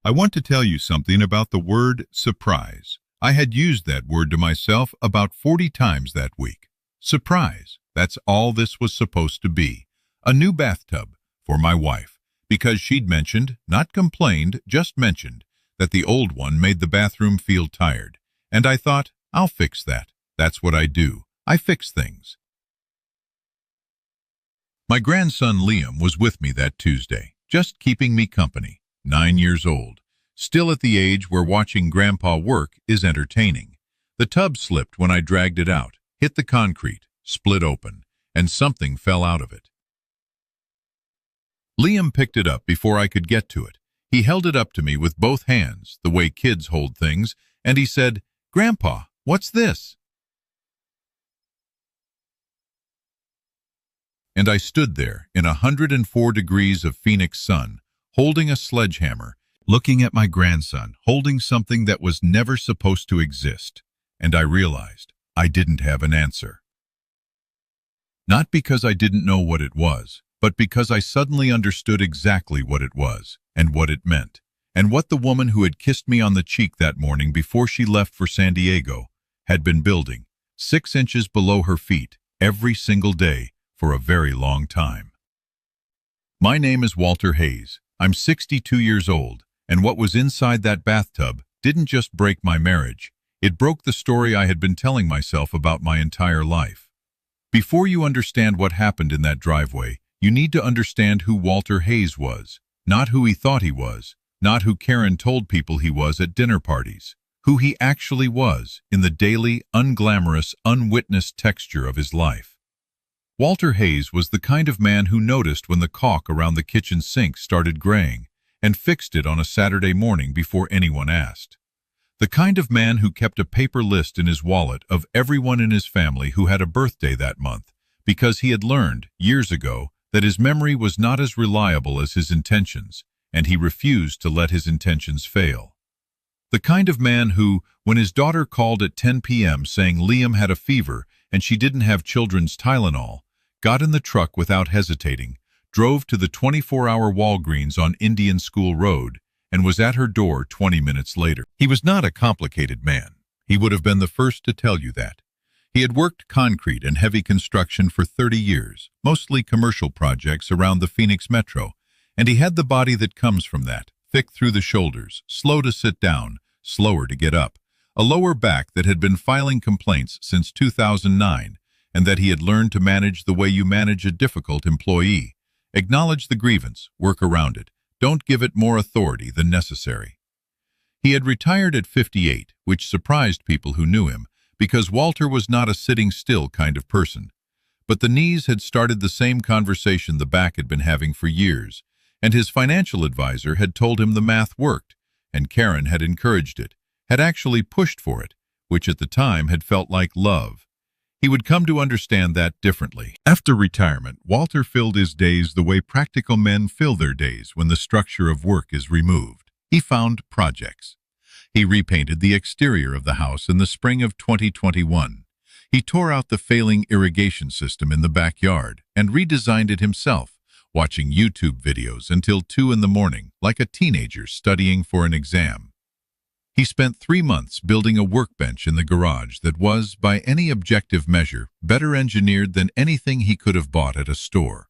I want to tell you something about the word surprise. I had used that word to myself about 40 times that week. Surprise, that's all this was supposed to be. A new bathtub for my wife, because she'd mentioned, not complained, just mentioned, that the old one made the bathroom feel tired. And I thought, I'll fix that. That's what I do. I fix things. My grandson Liam was with me that Tuesday, just keeping me company. 9 years old, still at the age where watching Grandpa work is entertaining. The tub slipped when I dragged it out, hit the concrete, split open, and something fell out of it. Liam picked it up before I could get to it. He held it up to me with both hands, the way kids hold things, and he said, "Grandpa, what's this?" And I stood there in 104 degrees of Phoenix sun, holding a sledgehammer, looking at my grandson, holding something that was never supposed to exist. And I realized I didn't have an answer. Not because I didn't know what it was, but because I suddenly understood exactly what it was, and what it meant, and what the woman who had kissed me on the cheek that morning before she left for San Diego had been building, 6 inches below her feet, every single day for a very long time. My name is Walter Hayes. I'm 62 years old, and what was inside that bathtub didn't just break my marriage. It broke the story I had been telling myself about my entire life. Before you understand what happened in that driveway, you need to understand who Walter Hayes was, not who he thought he was, not who Karen told people he was at dinner parties, who he actually was in the daily, unglamorous, unwitnessed texture of his life. Walter Hayes was the kind of man who noticed when the caulk around the kitchen sink started graying and fixed it on a Saturday morning before anyone asked. The kind of man who kept a paper list in his wallet of everyone in his family who had a birthday that month, because he had learned, years ago, that his memory was not as reliable as his intentions, and he refused to let his intentions fail. The kind of man who, when his daughter called at 10 p.m. saying Liam had a fever and she didn't have children's Tylenol, got in the truck without hesitating, drove to the 24-hour Walgreens on Indian School Road, and was at her door 20 minutes later. He was not a complicated man. He would have been the first to tell you that. He had worked concrete and heavy construction for 30 years, mostly commercial projects around the Phoenix metro, and he had the body that comes from that, thick through the shoulders, slow to sit down, slower to get up, a lower back that had been filing complaints since 2009, and that he had learned to manage the way you manage a difficult employee. Acknowledge the grievance, work around it, don't give it more authority than necessary. He had retired at 58, which surprised people who knew him, because Walter was not a sitting still kind of person. But the knees had started the same conversation the back had been having for years, and his financial advisor had told him the math worked, and Karen had encouraged it, had actually pushed for it, which at the time had felt like love. He would come to understand that differently. After retirement, Walter filled his days the way practical men fill their days when the structure of work is removed. He found projects. He repainted the exterior of the house in the spring of 2021. He tore out the failing irrigation system in the backyard and redesigned it himself, watching YouTube videos until 2 in the morning, like a teenager studying for an exam. He spent 3 months building a workbench in the garage that was, by any objective measure, better engineered than anything he could have bought at a store.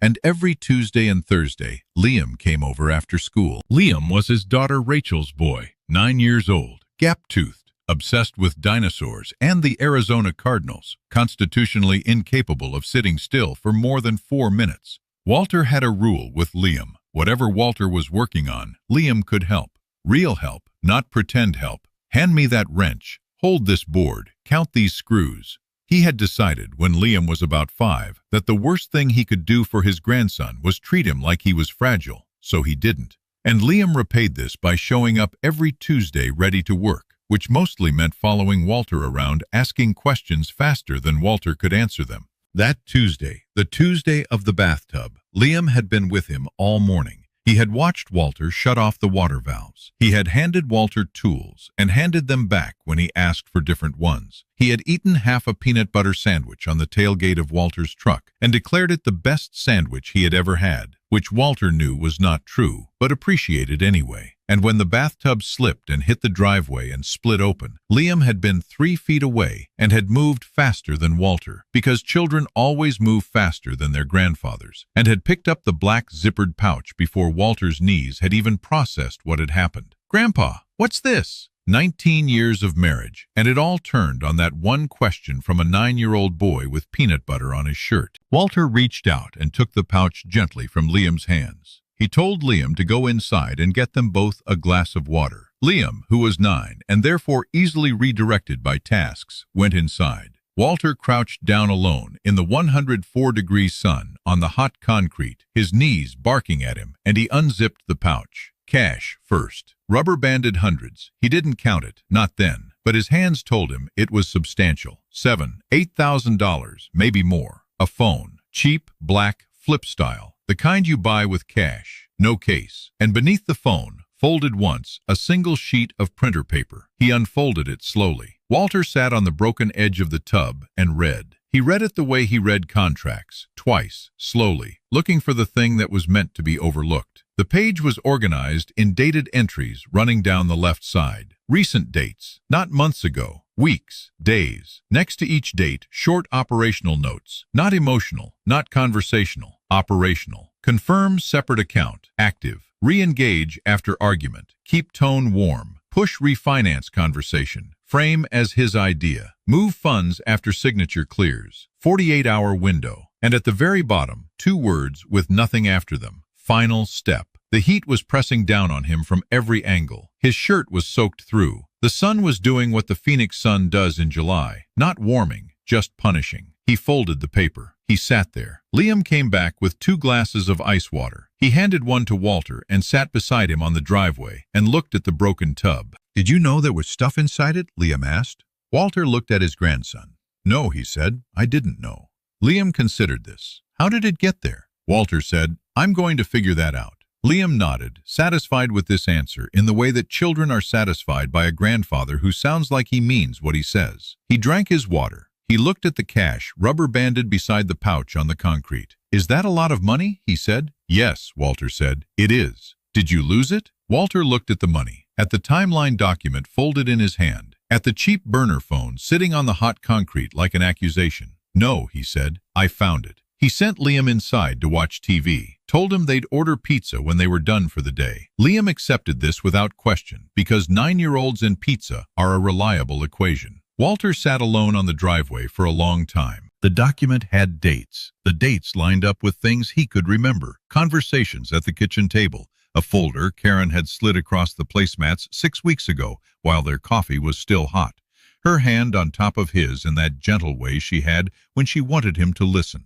And every Tuesday and Thursday, Liam came over after school. Liam was his daughter Rachel's boy, 9 years old, gap-toothed, obsessed with dinosaurs and the Arizona Cardinals, constitutionally incapable of sitting still for more than 4 minutes. Walter had a rule with Liam. Whatever Walter was working on, Liam could help. Real help, not pretend help. Hand me that wrench, hold this board, count these screws. He had decided, when Liam was about 5, that the worst thing he could do for his grandson was treat him like he was fragile, so he didn't. And Liam repaid this by showing up every Tuesday ready to work, which mostly meant following Walter around, asking questions faster than Walter could answer them. That Tuesday, the Tuesday of the bathtub, Liam had been with him all morning. He had watched Walter shut off the water valves. He had handed Walter tools and handed them back when he asked for different ones. He had eaten half a peanut butter sandwich on the tailgate of Walter's truck and declared it the best sandwich he had ever had, which Walter knew was not true, but appreciated anyway. And when the bathtub slipped and hit the driveway and split open, Liam had been 3 feet away and had moved faster than Walter, because children always move faster than their grandfathers, and had picked up the black zippered pouch before Walter's knees had even processed what had happened. "Grandpa, what's this?" 19 years of marriage, and it all turned on that one question from a 9-year-old boy with peanut butter on his shirt. Walter reached out and took the pouch gently from Liam's hands. He told Liam to go inside and get them both a glass of water. Liam, who was 9 and therefore easily redirected by tasks, went inside. Walter crouched down alone in the 104-degree sun on the hot concrete, his knees barking at him, and he unzipped the pouch. Cash first. Rubber-banded hundreds. He didn't count it, not then, but his hands told him it was substantial. $8,000, maybe more. A phone. Cheap, black, flip style. The kind you buy with cash. No case. And beneath the phone, folded once, a single sheet of printer paper. He unfolded it slowly. Walter sat on the broken edge of the tub and read. He read it the way he read contracts, twice, slowly, looking for the thing that was meant to be overlooked. The page was organized in dated entries running down the left side. Recent dates, not months ago, weeks, days. Next to each date, short operational notes. Not emotional, not conversational, operational. Confirm separate account, active. Re-engage after argument. Keep tone warm. Push refinance conversation. Frame as his idea. Move funds after signature clears. 48-hour window. And at the very bottom, 2 words with nothing after them. Final step. The heat was pressing down on him from every angle. His shirt was soaked through. The sun was doing what the Phoenix sun does in July. Not warming, just punishing. He folded the paper. He sat there. Liam came back with 2 glasses of ice water. He handed one to Walter and sat beside him on the driveway and looked at the broken tub. "Did you know there was stuff inside it?" Liam asked. Walter looked at his grandson. "No," he said, "I didn't know." Liam considered this. "How did it get there?" Walter said, "I'm going to figure that out." Liam nodded, satisfied with this answer in the way that children are satisfied by a grandfather who sounds like he means what he says. He drank his water. He looked at the cash, rubber-banded beside the pouch on the concrete. "Is that a lot of money?" he said. "Yes," Walter said, "it is." "Did you lose it?" Walter looked at the money, at the timeline document folded in his hand, at the cheap burner phone sitting on the hot concrete like an accusation. "No," he said, "I found it." He sent Liam inside to watch TV, told him they'd order pizza when they were done for the day. Liam accepted this without question, because 9-year-olds and pizza are a reliable equation. Walter sat alone on the driveway for a long time. The document had dates. The dates lined up with things he could remember. Conversations at the kitchen table. A folder Karen had slid across the placemats 6 weeks ago while their coffee was still hot. Her hand on top of his in that gentle way she had when she wanted him to listen.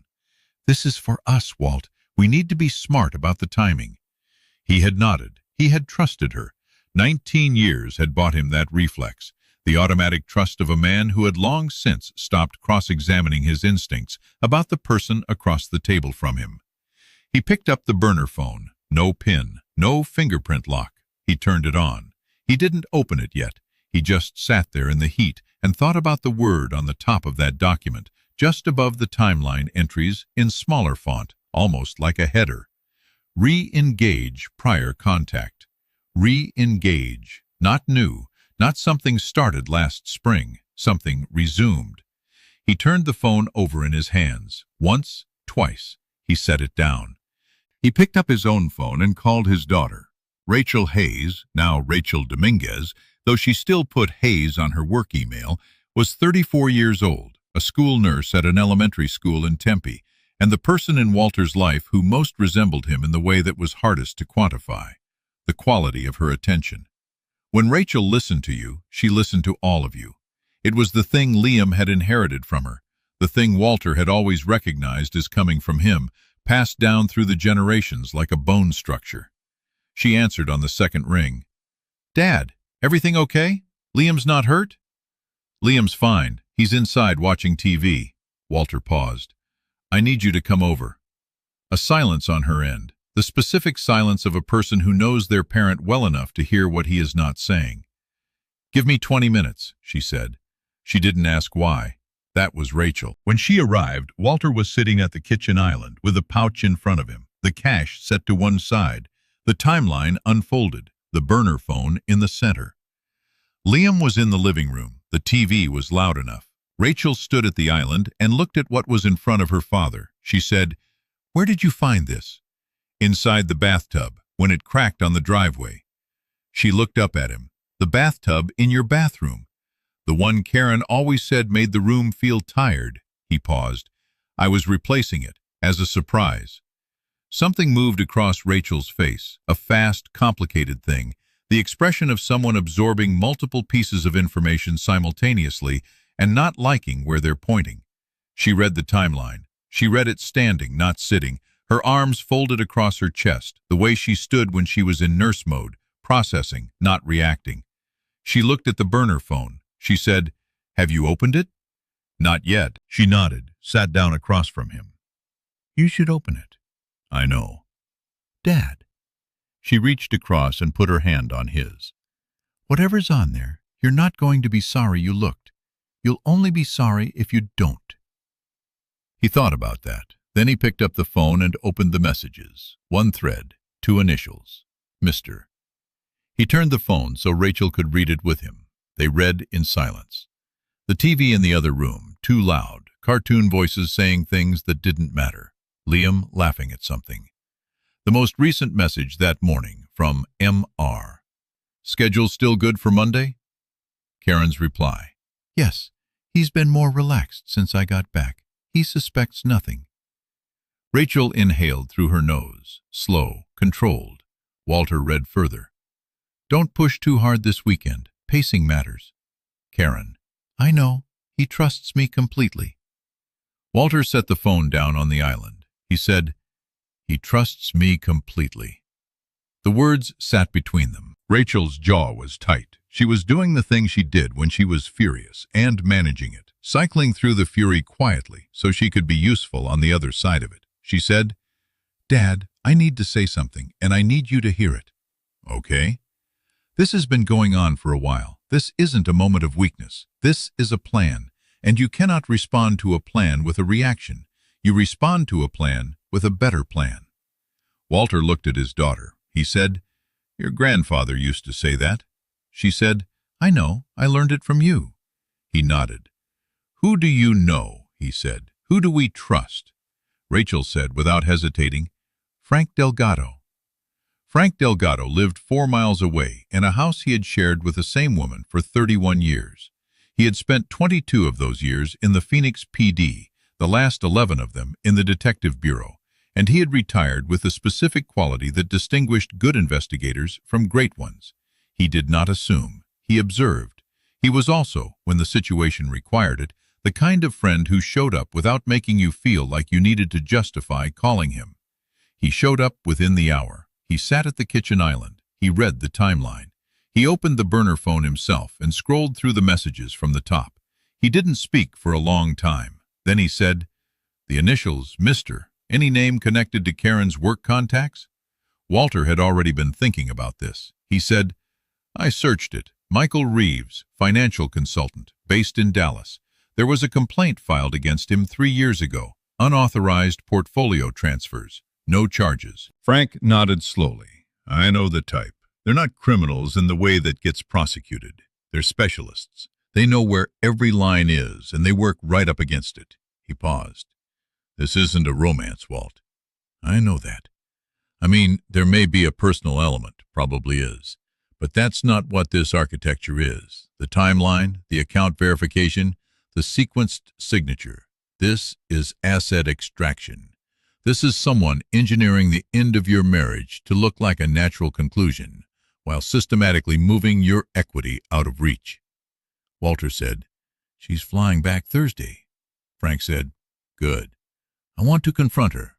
"This is for us, Walt. We need to be smart about the timing." He had nodded. He had trusted her. 19 years had bought him that reflex, the automatic trust of a man who had long since stopped cross-examining his instincts about the person across the table from him. He picked up the burner phone. No pin, no fingerprint lock. He turned it on. He didn't open it yet. He just sat there in the heat and thought about the word on the top of that document, just above the timeline entries in smaller font, almost like a header. Re-engage prior contact. Re-engage. Not new, not something started last spring, something resumed. He turned the phone over in his hands. Once, twice. He set it down. He picked up his own phone and called his daughter. Rachel Hayes, now Rachel Dominguez, though she still put Hayes on her work email, was 34 years old, a school nurse at an elementary school in Tempe, and the person in Walter's life who most resembled him in the way that was hardest to quantify, the quality of her attention. When Rachel listened to you, she listened to all of you. It was the thing Liam had inherited from her, the thing Walter had always recognized as coming from him, passed down through the generations like a bone structure. She answered on the second ring. "Dad, everything okay? Liam's not hurt?" "Liam's fine. He's inside watching TV." Walter paused. "I need you to come over." A silence on her end, the specific silence of a person who knows their parent well enough to hear what he is not saying. "Give me 20 minutes, she said. She didn't ask why. That was Rachel. When she arrived, Walter was sitting at the kitchen island with a pouch in front of him, the cash set to one side, the timeline unfolded, the burner phone in the center. Liam was in the living room. The TV was loud enough. Rachel stood at the island and looked at what was in front of her father. She said, "Where did you find this?" "Inside the bathtub, when it cracked on the driveway." She looked up at him. "The bathtub in your bathroom. The one Karen always said made the room feel tired." He paused. "I was replacing it, as a surprise." Something moved across Rachel's face, a fast, complicated thing, the expression of someone absorbing multiple pieces of information simultaneously and not liking where they're pointing. She read the timeline. She read it standing, not sitting, her arms folded across her chest, the way she stood when she was in nurse mode, processing, not reacting. She looked at the burner phone. She said, "Have you opened it?" "Not yet." She nodded, sat down across from him. "You should open it." "I know." "Dad." She reached across and put her hand on his. "Whatever's on there, you're not going to be sorry you looked. You'll only be sorry if you don't." He thought about that. Then he picked up the phone and opened the messages. One thread, 2 initials, Mr. He turned the phone so Rachel could read it with him. They read in silence. The TV in the other room, too loud, cartoon voices saying things that didn't matter. Liam laughing at something. The most recent message that morning from M.R. "Schedule still good for Monday?" Karen's reply. "Yes, he's been more relaxed since I got back. He suspects nothing." Rachel inhaled through her nose, slow, controlled. Walter read further. "Don't push too hard this weekend. Pacing matters." Karen. "I know. He trusts me completely." Walter set the phone down on the island. He said, "He trusts me completely." The words sat between them. Rachel's jaw was tight. She was doing the thing she did when she was furious and managing it, cycling through the fury quietly so she could be useful on the other side of it. She said, "Dad, I need to say something, and I need you to hear it." "Okay." "This has been going on for a while. This isn't a moment of weakness. This is a plan, and you cannot respond to a plan with a reaction. You respond to a plan with a better plan." Walter looked at his daughter. He said, "Your grandfather used to say that." She said, "I know. I learned it from you." He nodded. "Who do you know?" he said. "Who do we trust?" Rachel said, without hesitating, "Frank Delgado." Frank Delgado lived 4 miles away in a house he had shared with the same woman for 31 years. He had spent 22 of those years in the Phoenix PD, the last 11 of them in the Detective Bureau, and he had retired with a specific quality that distinguished good investigators from great ones. He did not assume. He observed. He was also, when the situation required it, the kind of friend who showed up without making you feel like you needed to justify calling him. He showed up within the hour. He sat at the kitchen island. He read the timeline. He opened the burner phone himself and scrolled through the messages from the top. He didn't speak for a long time. Then he said, "The initials, Mr. Any name connected to Karen's work contacts?" Walter had already been thinking about this. He said, "I searched it. Michael Reeves, financial consultant, based in Dallas. There was a complaint filed against him 3 years ago. Unauthorized portfolio transfers. No charges." Frank nodded slowly. "I know the type. They're not criminals in the way that gets prosecuted. They're specialists. They know where every line is, and they work right up against it." He paused. "This isn't a romance, Walt." "I know that. I mean, there may be a personal element, probably is. But that's not what this architecture is. The timeline, the account verification, the sequenced signature. This is asset extraction. This is someone engineering the end of your marriage to look like a natural conclusion, while systematically moving your equity out of reach." Walter said, "She's flying back Thursday." Frank said, "Good. I want to confront her."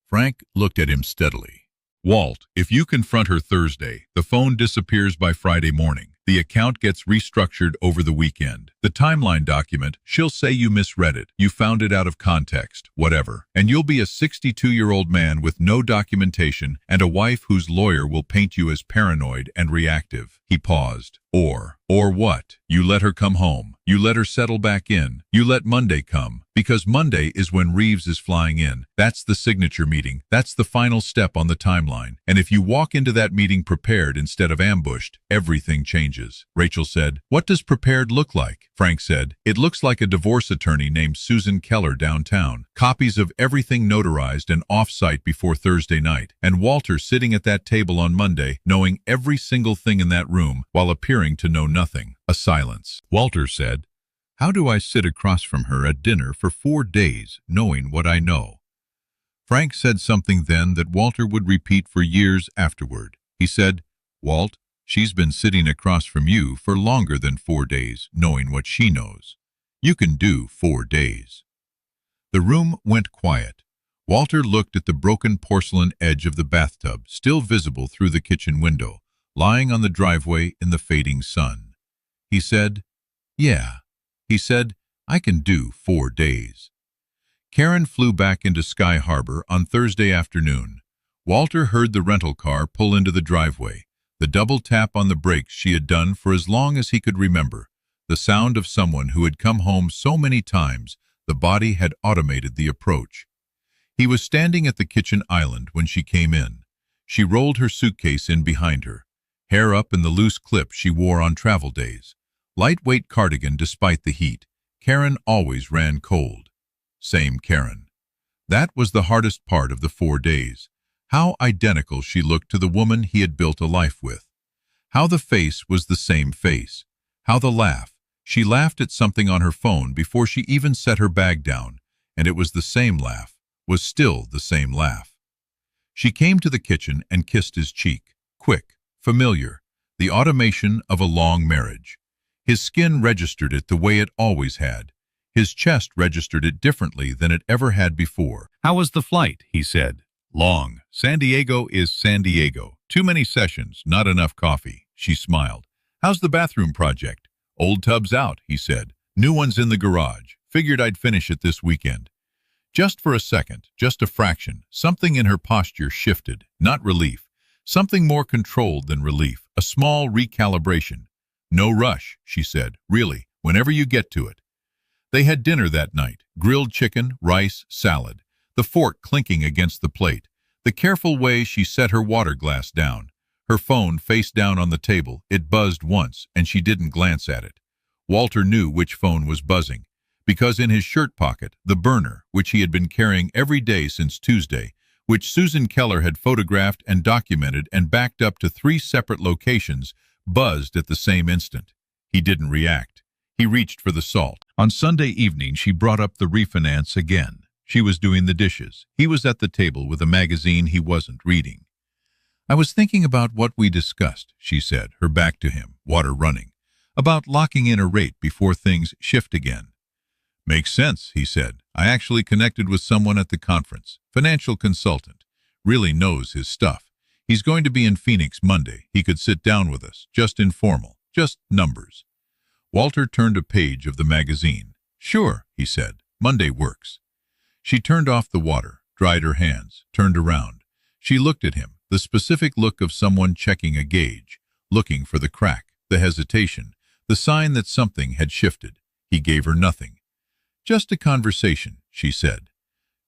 Frank looked at him steadily. "Walt, if you confront her Thursday, the phone disappears by Friday morning. The account gets restructured over the weekend. The timeline document, she'll say you misread it, you found it out of context, whatever. And you'll be a 62-year-old man with no documentation and a wife whose lawyer will paint you as paranoid and reactive." He paused. Or what? You let her come home. You let her settle back in. You let Monday come. Because Monday is when Reeves is flying in. That's the signature meeting. That's the final step on the timeline. And if you walk into that meeting prepared instead of ambushed, everything changes. Rachel said, "What does prepared look like?" Frank said, "It looks like a divorce attorney named Susan Keller downtown. Copies of everything notarized and off-site before Thursday night. And Walter sitting at that table on Monday, knowing every single thing in that room while appearing to know nothing." A silence. Walter said, "How do I sit across from her at dinner for 4 days, knowing what I know?" Frank said something then that Walter would repeat for years afterward. He said, "Walt, she's been sitting across from you for longer than 4 days, knowing what she knows. You can do 4 days." The room went quiet. Walter looked at the broken porcelain edge of the bathtub, still visible through the kitchen window, lying on the driveway in the fading sun. He said, "Yeah." He said, "I can do 4 days." Karen flew back into Sky Harbor on Thursday afternoon. Walter heard the rental car pull into the driveway, the double tap on the brakes she had done for as long as he could remember, the sound of someone who had come home so many times the body had automated the approach. He was standing at the kitchen island when she came in. She rolled her suitcase in behind her, hair up in the loose clip she wore on travel days. Lightweight cardigan despite the heat. Karen always ran cold. Same Karen. That was the hardest part of the 4 days. How identical she looked to the woman he had built a life with. How the face was the same face. How the laugh. She laughed at something on her phone before she even set her bag down, and it was the same laugh, was still the same laugh. She came to the kitchen and kissed his cheek. Quick, familiar, the automation of a long marriage. His skin registered it the way it always had. His chest registered it differently than it ever had before. "How was the flight?" he said. "Long. San Diego is San Diego. Too many sessions, not enough coffee." She smiled. "How's the bathroom project?" "Old tub's out," he said. "New one's in the garage. Figured I'd finish it this weekend." Just for a second, just a fraction, something in her posture shifted. Not relief. Something more controlled than relief. A small recalibration. "No rush," she said. "Really, whenever you get to it." They had dinner that night. Grilled chicken, rice, salad. The fork clinking against the plate. The careful way she set her water glass down. Her phone face down on the table. It buzzed once, and she didn't glance at it. Walter knew which phone was buzzing, because in his shirt pocket, the burner, which he had been carrying every day since Tuesday, which Susan Keller had photographed and documented and backed up to 3 separate locations, buzzed at the same instant. He didn't react. He reached for the salt. On Sunday evening, she brought up the refinance again. She was doing the dishes. He was at the table with a magazine he wasn't reading. "I was thinking about what we discussed," she said, her back to him, water running. "About locking in a rate before things shift again." "Makes sense," he said. "I actually connected with someone at the conference. Financial consultant. Really knows his stuff. He's going to be in Phoenix Monday. He could sit down with us. Just informal. Just numbers." Walter turned a page of the magazine. "Sure," he said. "Monday works." She turned off the water, dried her hands, turned around. She looked at him, the specific look of someone checking a gauge, looking for the crack, the hesitation, the sign that something had shifted. He gave her nothing. "Just a conversation," she said.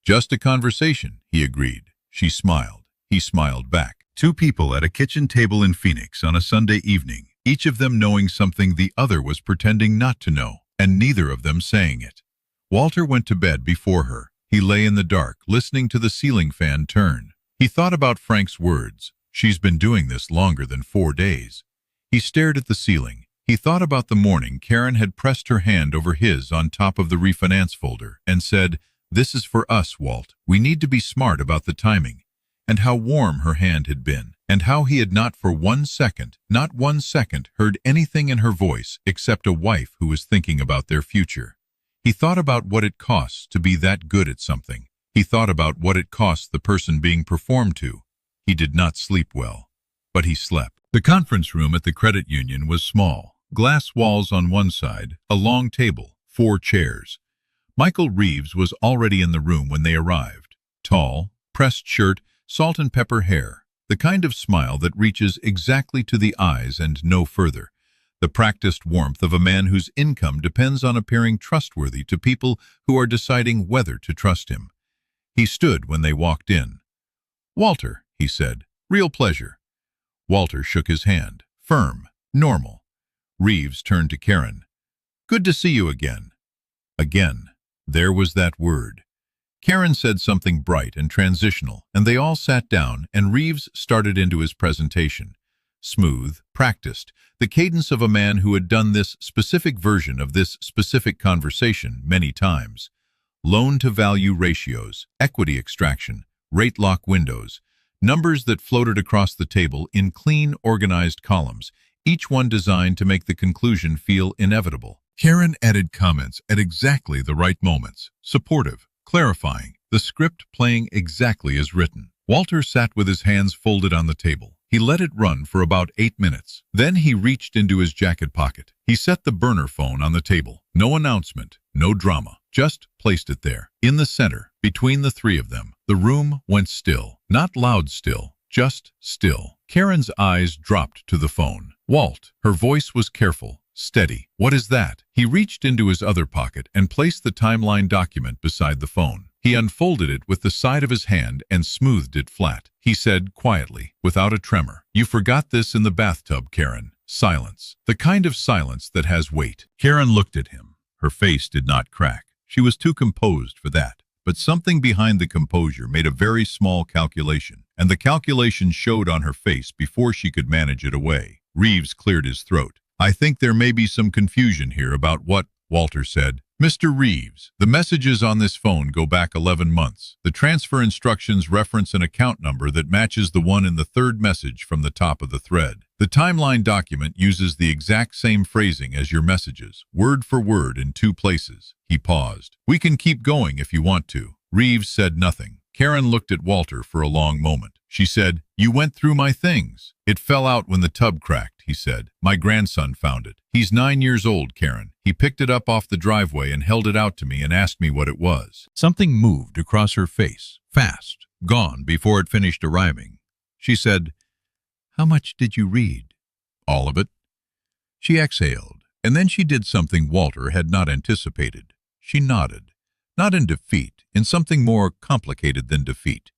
"Just a conversation," he agreed. She smiled. He smiled back. 2 people at a kitchen table in Phoenix on a Sunday evening, each of them knowing something the other was pretending not to know, and neither of them saying it. Walter went to bed before her. He lay in the dark, listening to the ceiling fan turn. He thought about Frank's words. She's been doing this longer than 4 days. He stared at the ceiling. He thought about the morning Karen had pressed her hand over his on top of the refinance folder and said, "This is for us, Walt. We need to be smart about the timing." And how warm her hand had been, and how he had not for 1 second, not 1 second, heard anything in her voice except a wife who was thinking about their future. He thought about what it costs to be that good at something. He thought about what it costs the person being performed to. He did not sleep well, but he slept. The conference room at the credit union was small. Glass walls on one side, a long table, 4 chairs. Michael Reeves was already in the room when they arrived. Tall, pressed shirt, salt and pepper hair, the kind of smile that reaches exactly to the eyes and no further, the practiced warmth of a man whose income depends on appearing trustworthy to people who are deciding whether to trust him. He stood when they walked in. "Walter," he said, "real pleasure." Walter shook his hand. Firm, normal. Reeves turned to Karen. "Good to see you again." Again. There was that word. Karen said something bright and transitional, and they all sat down, and Reeves started into his presentation. Smooth, practiced, the cadence of a man who had done this specific version of this specific conversation many times. Loan-to-value ratios, equity extraction, rate lock windows, numbers that floated across the table in clean, organized columns, each one designed to make the conclusion feel inevitable. Karen added comments at exactly the right moments, supportive, clarifying, the script playing exactly as written. Walter sat with his hands folded on the table. He let it run for about 8 minutes. Then he reached into his jacket pocket. He set the burner phone on the table. No announcement, no drama, just placed it there. In the center, between the three of them, the room went still. Not loud still, just still. Karen's eyes dropped to the phone. "Walt," her voice was careful, steady. "What is that?" He reached into his other pocket and placed the timeline document beside the phone. He unfolded it with the side of his hand and smoothed it flat. He said quietly, without a tremor, "You forgot this in the bathtub, Karen." Silence. The kind of silence that has weight. Karen looked at him. Her face did not crack. She was too composed for that. But something behind the composure made a very small calculation, and the calculation showed on her face before she could manage it away. Reeves cleared his throat. "I think there may be some confusion here about what," Walter said. "Mr. Reeves, the messages on this phone go back 11 months. The transfer instructions reference an account number that matches the one in the third message from the top of the thread. The timeline document uses the exact same phrasing as your messages, word for word in 2 places." He paused. "We can keep going if you want to." Reeves said nothing. Karen looked at Walter for a long moment. She said, "You went through my things." "It fell out when the tub cracked," he said. "My grandson found it. He's 9 years old, Karen. He picked it up off the driveway and held it out to me and asked me what it was." Something moved across her face, fast, gone before it finished arriving. She said, "How much did you read?" "All of it." She exhaled, and then she did something Walter had not anticipated. She nodded, not in defeat, in something more complicated than defeat.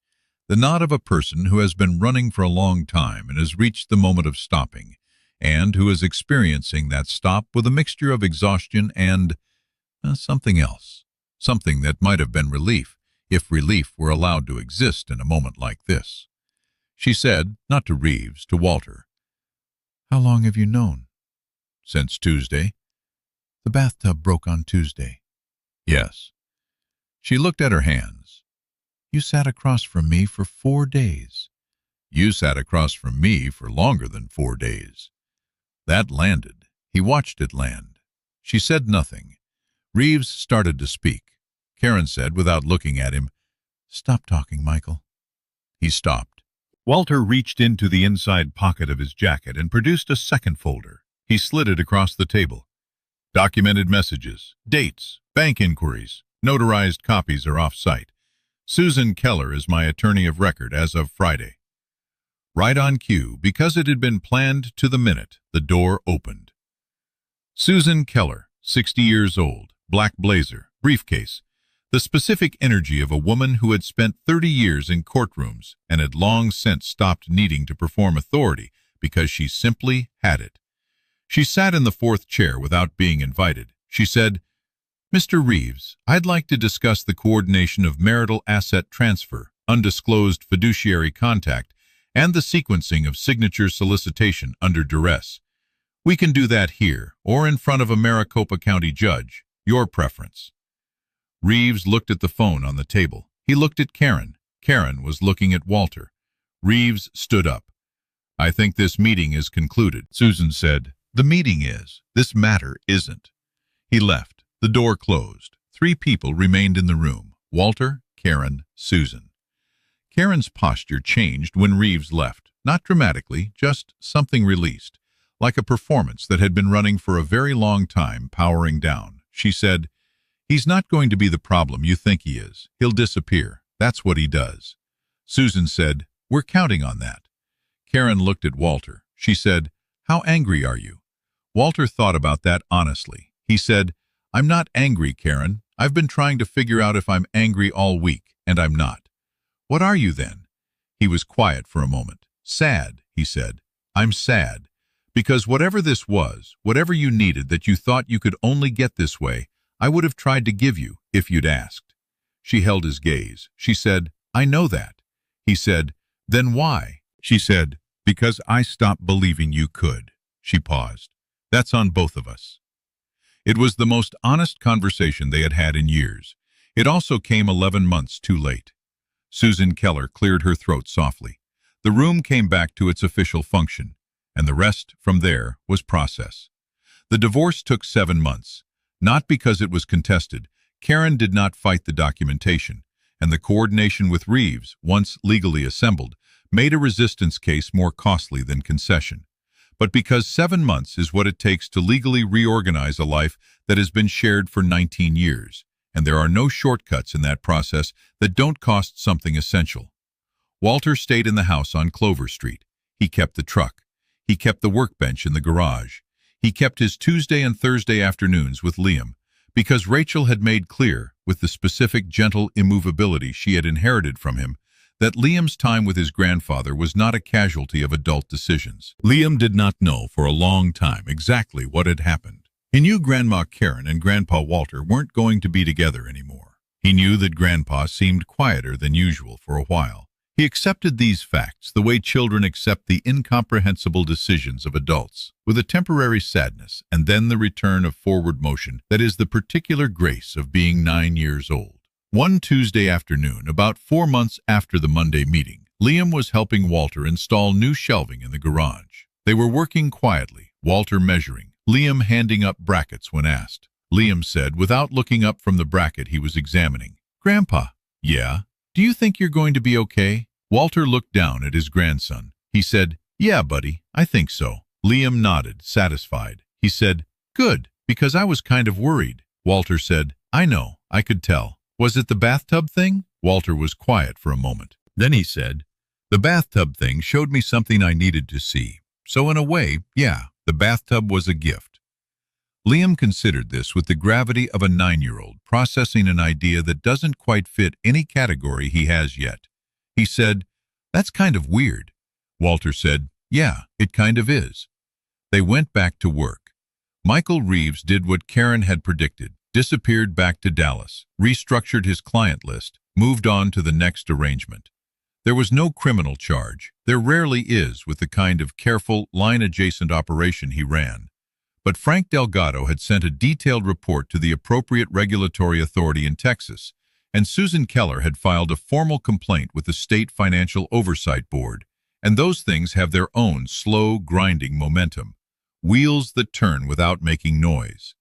The nod of a person who has been running for a long time and has reached the moment of stopping, and who is experiencing that stop with a mixture of exhaustion and something else. Something that might have been relief, if relief were allowed to exist in a moment like this. She said, not to Reeves, to Walter, "How long have you known?" "Since Tuesday." "The bathtub broke on Tuesday." "Yes." She looked at her hands. "You sat across from me for 4 days." "You sat across from me for longer than 4 days." That landed. He watched it land. She said nothing. Reeves started to speak. Karen said, without looking at him, "Stop talking, Michael." He stopped. Walter reached into the inside pocket of his jacket and produced a second folder. He slid it across the table. "Documented messages, dates, bank inquiries, notarized copies are off-site. Susan Keller is my attorney of record as of Friday." Right on cue, because it had been planned to the minute, the door opened. Susan Keller, 60 years old, black blazer, briefcase, the specific energy of a woman who had spent 30 years in courtrooms and had long since stopped needing to perform authority because she simply had it. She sat in the 4th chair without being invited. She said, "Mr. Reeves, I'd like to discuss the coordination of marital asset transfer, undisclosed fiduciary contact, and the sequencing of signature solicitation under duress. We can do that here, or in front of a Maricopa County judge, your preference." Reeves looked at the phone on the table. He looked at Karen. Karen was looking at Walter. Reeves stood up. "I think this meeting is concluded." Susan said, "The meeting is. This matter isn't." He left. The door closed. 3 people remained in the room. Walter, Karen, Susan. Karen's posture changed when Reeves left. Not dramatically, just something released. Like a performance that had been running for a very long time, powering down. She said, "He's not going to be the problem you think he is. He'll disappear. That's what he does." Susan said, "We're counting on that." Karen looked at Walter. She said, "How angry are you?" Walter thought about that honestly. He said, "I'm not angry, Karen. I've been trying to figure out if I'm angry all week, and I'm not." "What are you then?" He was quiet for a moment. "Sad," he said. "I'm sad. Because whatever this was, whatever you needed that you thought you could only get this way, I would have tried to give you, if you'd asked." She held his gaze. She said, "I know that." He said, "Then why?" She said, "Because I stopped believing you could." She paused. "That's on both of us." It was the most honest conversation they had had in years. It also came 11 months too late. Susan Keller cleared her throat softly. The room came back to its official function, and the rest, from there, was process. The divorce took 7 months. Not because it was contested. Karen did not fight the documentation, and the coordination with Reeves, once legally assembled, made a resistance case more costly than concession. But because 7 months is what it takes to legally reorganize a life that has been shared for 19 years, and there are no shortcuts in that process that don't cost something essential. Walter stayed in the house on Clover Street. He kept the truck. He kept the workbench in the garage. He kept his Tuesday and Thursday afternoons with Liam, because Rachel had made clear, with the specific gentle immovability she had inherited from him, that Liam's time with his grandfather was not a casualty of adult decisions. Liam did not know for a long time exactly what had happened. He knew Grandma Karen and Grandpa Walter weren't going to be together anymore. He knew that Grandpa seemed quieter than usual for a while. He accepted these facts the way children accept the incomprehensible decisions of adults, with a temporary sadness and then the return of forward motion that is the particular grace of being 9 years old. One Tuesday afternoon, about 4 months after the Monday meeting, Liam was helping Walter install new shelving in the garage. They were working quietly, Walter measuring, Liam handing up brackets when asked. Liam said, without looking up from the bracket he was examining, "Grandpa." "Yeah? Do you think you're going to be okay?" Walter looked down at his grandson. He said, "Yeah, buddy, I think so." Liam nodded, satisfied. He said, "Good, because I was kind of worried." Walter said, "I know, I could tell. Was it the bathtub thing?" Walter was quiet for a moment. Then he said, "The bathtub thing showed me something I needed to see. So in a way, yeah, the bathtub was a gift." Liam considered this with the gravity of a 9-year-old processing an idea that doesn't quite fit any category he has yet. He said, "That's kind of weird." Walter said, "Yeah, it kind of is." They went back to work. Michael Reeves did what Karen had predicted, disappeared back to Dallas, restructured his client list, moved on to the next arrangement. There was no criminal charge. There rarely is with the kind of careful, line-adjacent operation he ran. But Frank Delgado had sent a detailed report to the appropriate regulatory authority in Texas, and Susan Keller had filed a formal complaint with the State Financial Oversight Board, and those things have their own slow, grinding momentum, wheels that turn without making noise.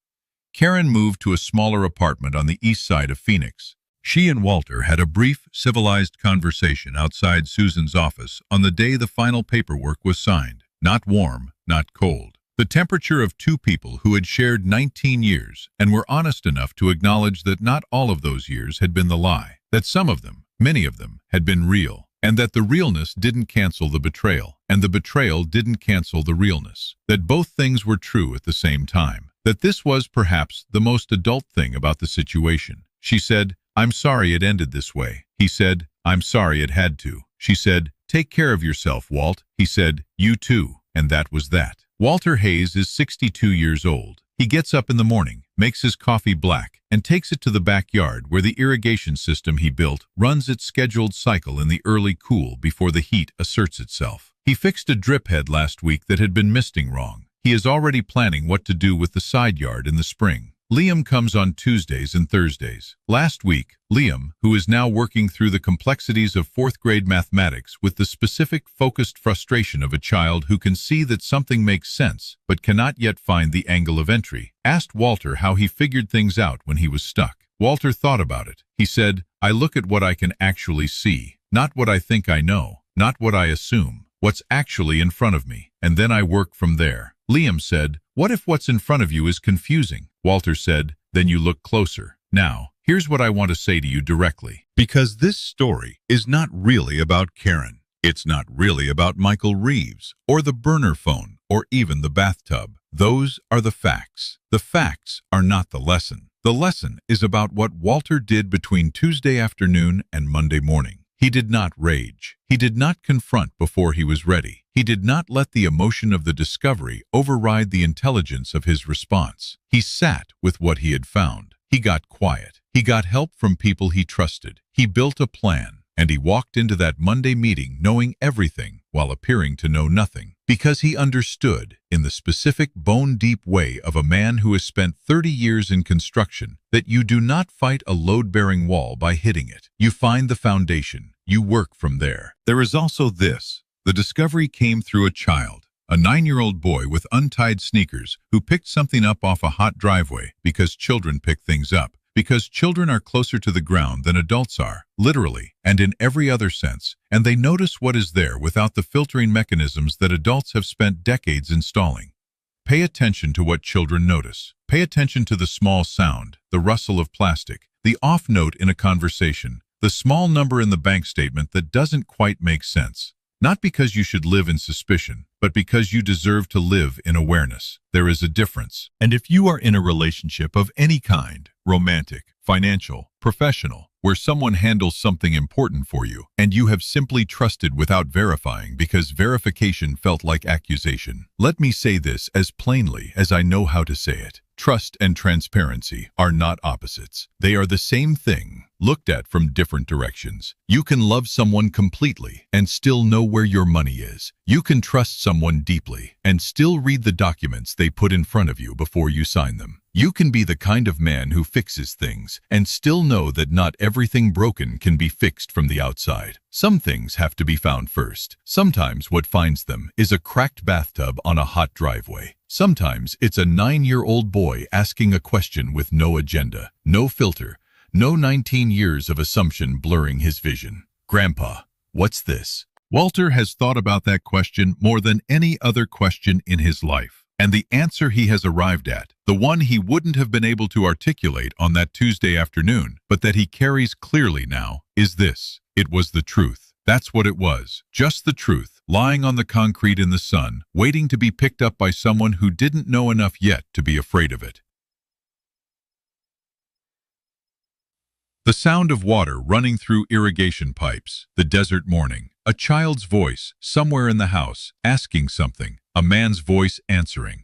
Karen moved to a smaller apartment on the east side of Phoenix. She and Walter had a brief, civilized conversation outside Susan's office on the day the final paperwork was signed. Not warm, not cold. The temperature of two people who had shared 19 years and were honest enough to acknowledge that not all of those years had been the lie, that some of them, many of them, had been real, and that the realness didn't cancel the betrayal, and the betrayal didn't cancel the realness, that both things were true at the same time, that this was perhaps the most adult thing about the situation. She said, "I'm sorry it ended this way." He said, "I'm sorry it had to." She said, "Take care of yourself, Walt." He said, "You too." And that was that. Walter Hayes is 62 years old. He gets up in the morning, makes his coffee black, and takes it to the backyard where the irrigation system he built runs its scheduled cycle in the early cool before the heat asserts itself. He fixed a drip head last week that had been misting wrong. He is already planning what to do with the side yard in the spring. Liam comes on Tuesdays and Thursdays. Last week, Liam, who is now working through the complexities of 4th grade mathematics with the specific, focused frustration of a child who can see that something makes sense but cannot yet find the angle of entry, asked Walter how he figured things out when he was stuck. Walter thought about it. He said, "I look at what I can actually see, not what I think I know, not what I assume, what's actually in front of me, and then I work from there." Liam said, "What if what's in front of you is confusing?" Walter said, "Then you look closer." Now, here's what I want to say to you directly. Because this story is not really about Karen. It's not really about Michael Reeves, or the burner phone, or even the bathtub. Those are the facts. The facts are not the lesson. The lesson is about what Walter did between Tuesday afternoon and Monday morning. He did not rage. He did not confront before he was ready. He did not let the emotion of the discovery override the intelligence of his response. He sat with what he had found. He got quiet. He got help from people he trusted. He built a plan, and he walked into that Monday meeting knowing everything while appearing to know nothing, because he understood, in the specific bone-deep way of a man who has spent 30 years in construction, that you do not fight a load-bearing wall by hitting it. You find the foundation. You work from there. There is also this. The discovery came through a child, a 9-year-old boy with untied sneakers who picked something up off a hot driveway because children pick things up. Because children are closer to the ground than adults are, literally, and in every other sense, and they notice what is there without the filtering mechanisms that adults have spent decades installing. Pay attention to what children notice. Pay attention to the small sound, the rustle of plastic, the off note in a conversation, the small number in the bank statement that doesn't quite make sense. Not because you should live in suspicion, but because you deserve to live in awareness. There is a difference. And if you are in a relationship of any kind, romantic, financial, professional, where someone handles something important for you, and you have simply trusted without verifying because verification felt like accusation, let me say this as plainly as I know how to say it. Trust and transparency are not opposites. They are the same thing, looked at from different directions. You can love someone completely and still know where your money is. You can trust someone deeply and still read the documents they put in front of you before you sign them. You can be the kind of man who fixes things and still know that not everything broken can be fixed from the outside. Some things have to be found first. Sometimes what finds them is a cracked bathtub on a hot driveway. Sometimes it's a 9-year-old boy asking a question with no agenda, no filter, no 19 years of assumption blurring his vision. Grandpa, what's this? Walter has thought about that question more than any other question in his life. And the answer he has arrived at, the one he wouldn't have been able to articulate on that Tuesday afternoon, but that he carries clearly now, is this. It was the truth. That's what it was. Just the truth, lying on the concrete in the sun, waiting to be picked up by someone who didn't know enough yet to be afraid of it. The sound of water running through irrigation pipes, the desert morning, a child's voice somewhere in the house asking something, a man's voice answering.